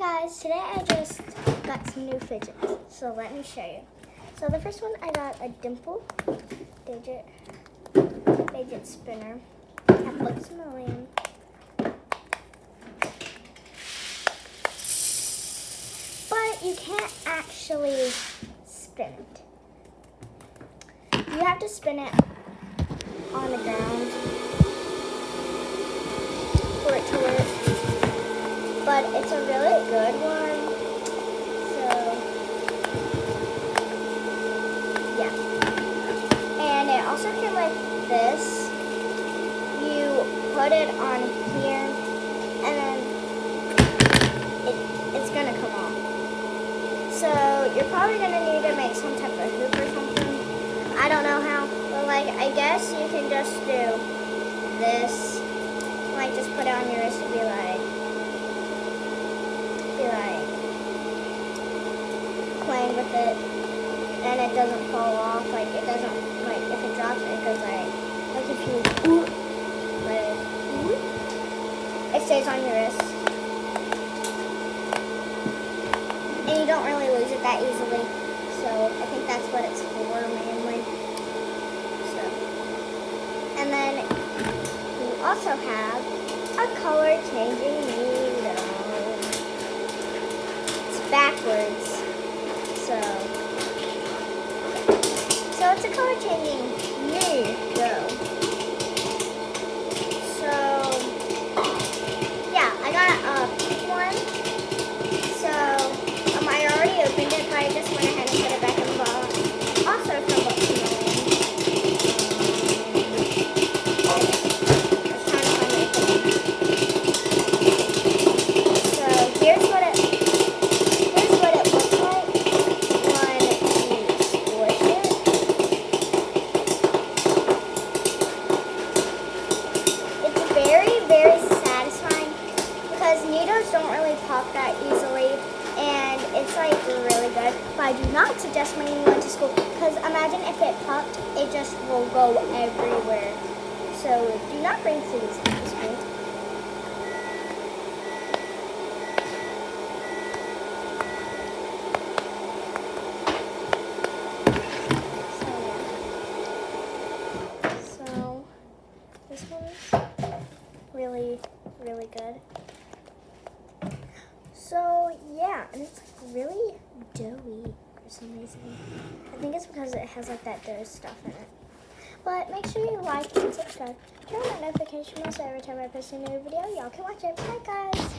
guys, today I just got some new fidgets, so let me show you. So the first one, I got a dimple fidget spinner that floats a million. But you can't actually spin it. You have to spin it on the ground for it to work. But it's a really good one. So, yeah. And it also came like this. You put it on here, and then it's gonna come off. So you're probably gonna need to make some type of hoop or something. I don't know how, but like I guess you can just do this. Like just put it on your wrist and be like playing with it, and it doesn't fall off. Like it doesn't, like if it drops, it goes like if you it stays on your wrist, and you don't really lose it that easily. So I think that's what it's for mainly. So, and then we also have a color changing needle. Backwards, so it's a color changing needle. So yeah, I got a pink one. So I already opened it, but I just went ahead and put it back in the box. Also from Books and So here's what it looks like when you squish it. It's very, very satisfying because needles don't really pop that easily, and it's like really good. But I do not suggest bringing one to school because imagine if it popped, it just will go everywhere. So do not bring these to school. This one's really, really good. So yeah, and it's like really doughy for some reason. I think it's because it has like that dough stuff in it. But make sure you like and subscribe. Turn on that notification bell so every time I post a new video, y'all can watch it. Bye guys!